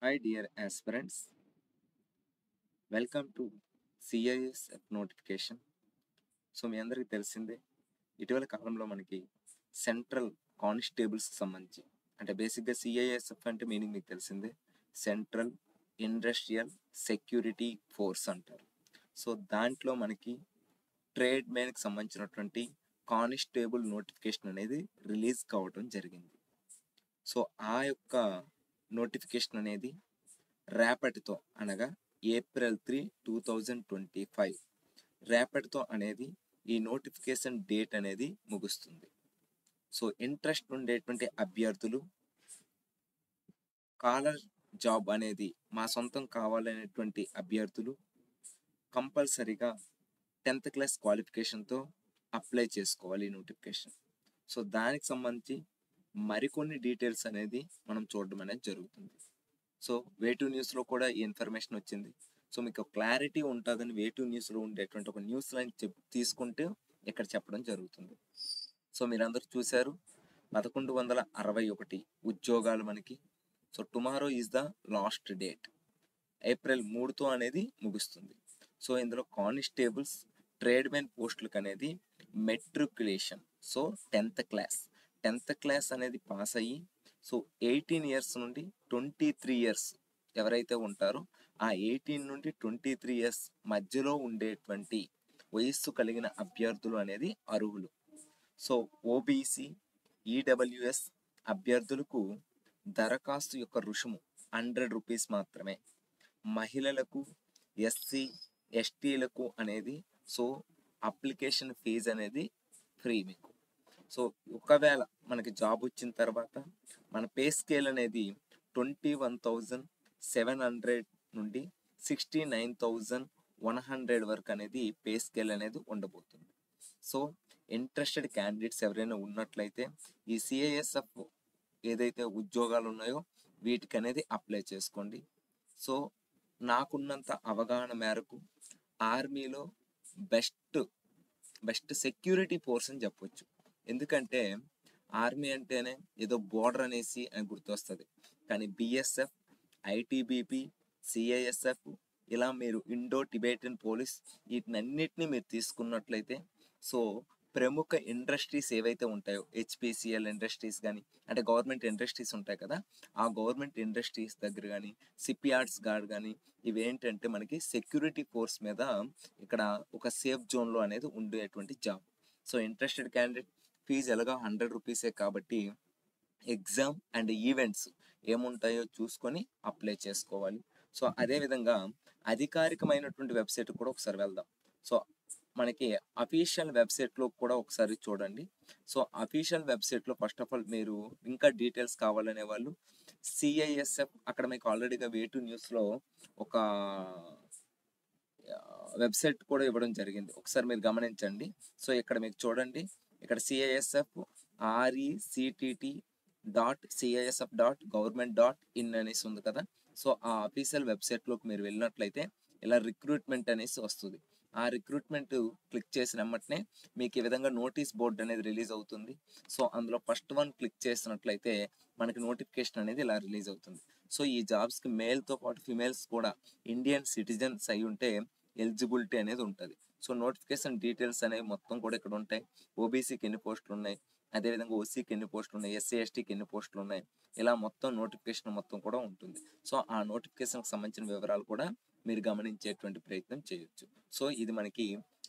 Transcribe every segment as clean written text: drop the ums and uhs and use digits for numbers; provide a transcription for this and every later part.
Hi, dear aspirants. Welcome to CISF notification. So మీ అందరికీ తెలిసిందే, ఇటీవల కాలంలో మనకి సెంట్రల్ కానిస్టేబుల్స్కి సంబంధించి అంటే బేసిక్గా సిఐఎస్ఎఫ్ అంటే మీనింగ్ మీకు తెలిసిందే, సెంట్రల్ ఇండస్ట్రియల్ సెక్యూరిటీ ఫోర్స్ అంటారు. సో దాంట్లో మనకి ట్రేడ్ మ్యాన్కి సంబంధించినటువంటి కానిస్టేబుల్ నోటిఫికేషన్ అనేది రిలీజ్ కావడం జరిగింది. సో ఆ యొక్క నోటిఫికేషన్ అనేది రేపటితో అనగా April 3, 2025 రేపటితో అనేది ఈ నోటిఫికేషన్ డేట్ అనేది ముగుస్తుంది. సో ఇంట్రెస్ట్ ఉండేటువంటి అభ్యర్థులు కాలర్ జాబ్ అనేది మా సొంతం కావాలనేటువంటి అభ్యర్థులు కంపల్సరీగా 10th క్లాస్ క్వాలిఫికేషన్తో అప్లై చేసుకోవాలి ఈ నోటిఫికేషన్. సో దానికి సంబంధించి మరికొన్ని డీటెయిల్స్ అనేది మనం చూడడం అనేది జరుగుతుంది. సో వే2 న్యూస్లో కూడా ఈ ఇన్ఫర్మేషన్ వచ్చింది. సో మీకు క్లారిటీ ఉంటుందని వే2 న్యూస్లో ఉండేటువంటి ఒక న్యూస్ లైన్ తీసుకుంటూ ఇక్కడ చెప్పడం జరుగుతుంది. సో మీరందరూ చూశారు, 1161 ఉద్యోగాలు మనకి. So tomorrow is the last date, April 3తో అనేది ముగుస్తుంది. సో ఇందులో కానిస్టేబుల్స్ ట్రేడ్ మెన్ పోస్టులకు అనేది మెట్రికులేషన్, సో 10th క్లాస్ అనేది పాస్ అయ్యి, సో 18 ఇయర్స్ నుండి 23 ఇయర్స్ ఎవరైతే ఉంటారో ఆ 18 నుండి 23 ఇయర్స్ మధ్యలో ఉండేటువంటి వయస్సు కలిగిన అభ్యర్థులు అనేది అర్హులు. సో ఓబీసీ ఈడబ్ల్యూఎస్ అభ్యర్థులకు దరఖాస్తు యొక్క రుసుము 100 రూపీస్ మాత్రమే. మహిళలకు, ఎస్సీ ఎస్టీలకు అనేది సో అప్లికేషన్ ఫీజు అనేది ఫ్రీ మీకు. సో ఒకవేళ మనకి జాబ్ వచ్చిన తర్వాత మన పే స్కేల్ అనేది 21,700 నుండి 69,100 వరకు అనేది పే స్కేల్ అనేది ఉండబోతుంది. సో ఇంట్రెస్టెడ్ క్యాండిడేట్స్ ఎవరైనా ఉన్నట్లయితే ఈ సిఐఎస్ఎఫ్ ఏదైతే ఉద్యోగాలు ఉన్నాయో వీటికి అనేది అప్లై చేసుకోండి. సో నాకున్నంత అవగాహన మేరకు ఆర్మీలో బెస్ట్ సెక్యూరిటీ ఫోర్స్ అని చెప్పొచ్చు. ఎందుకంటే ఆర్మీ అంటేనే ఏదో బోర్డర్ అనేసి అని గుర్తొస్తుంది, కానీ బిఎస్ఎఫ్, ఐటీబీపీ, సిఐఎస్ఎఫ్ ఇలా మీరు ఇండో టిబెటియన్ పోలీస్ వీటినన్నిటిని మీరు తీసుకున్నట్లయితే సో ప్రముఖ ఇండస్ట్రీస్ ఏవైతే ఉంటాయో హెచ్పిసిఎల్ ఇండస్ట్రీస్ కానీ అంటే గవర్నమెంట్ ఇండస్ట్రీస్ ఉంటాయి కదా, ఆ గవర్నమెంట్ ఇండస్ట్రీస్ దగ్గర కానీ సిప్యార్డ్స్ గార్డ్ కానీ ఇవేంటంటే మనకి సెక్యూరిటీ ఫోర్స్ మీద ఇక్కడ ఒక సేఫ్ జోన్లో అనేది ఉండేటువంటి job. So interested candidate fees ఎలాగో 100 రూపీసే కాబట్టి ఎగ్జామ్ అండ్ ఈవెంట్స్ ఏముంటాయో చూసుకొని అప్లై చేసుకోవాలి. సో అదేవిధంగా అధికారికమైనటువంటి వెబ్సైట్ కూడా ఒకసారి వెళ్దాం. సో మనకి అఫీషియల్ వెబ్సైట్లో కూడా ఒకసారి చూడండి. సో అఫీషియల్ వెబ్సైట్లో ఫస్ట్ ఆఫ్ ఆల్ మీరు ఇంకా డీటెయిల్స్ కావాలనే వాళ్ళు సిఐఎస్ఎఫ్ అక్కడ మీకు ఆల్రెడీగా వే2 న్యూస్లో ఒక వెబ్సైట్ కూడా ఇవ్వడం జరిగింది, ఒకసారి మీరు గమనించండి. సో ఇక్కడ మీకు చూడండి, ఇక్కడ సిఐఎస్ఎఫ్ RECTT.CISF.government.in అనేసి ఉంది కదా. సో ఆ అఫీషియల్ వెబ్సైట్లోకి మీరు వెళ్ళినట్లయితే ఇలా రిక్రూట్మెంట్ అనేసి వస్తుంది. ఆ రిక్రూట్మెంట్ క్లిక్ చేసిన వెంటనే మీకు ఈ విధంగా నోటీస్ బోర్డ్ అనేది రిలీజ్ అవుతుంది. సో అందులో ఫస్ట్ వన్ క్లిక్ చేసినట్లయితే మనకి నోటిఫికేషన్ అనేది ఇలా రిలీజ్ అవుతుంది. సో ఈ జాబ్స్కి మేల్తో పాటు ఫిమేల్స్ కూడా ఇండియన్ సిటిజన్స్ అయి ఉంటే ఎలిజిబిలిటీ అనేది ఉంటుంది. సో నోటిఫికేషన్ డీటెయిల్స్ అనేవి మొత్తం కూడా ఇక్కడ ఉంటాయి. ఓబీసీకి ఎన్ని పోస్టులు ఉన్నాయి, అదేవిధంగా ఓసీకి ఎన్ని పోస్టులు ఉన్నాయి, ఎస్సీ ఎస్టీకి ఎన్ని పోస్టులు ఉన్నాయి, ఇలా మొత్తం నోటిఫికేషన్ మొత్తం కూడా ఉంటుంది. సో ఆ నోటిఫికేషన్కి సంబంధించిన వివరాలు కూడా మీరు గమనించేటువంటి ప్రయత్నం చేయొచ్చు. సో ఇది మనకి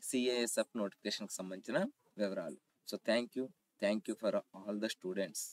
సిఐఎస్ఎఫ్ నోటిఫికేషన్కి సంబంధించిన వివరాలు. So thank you for all the students.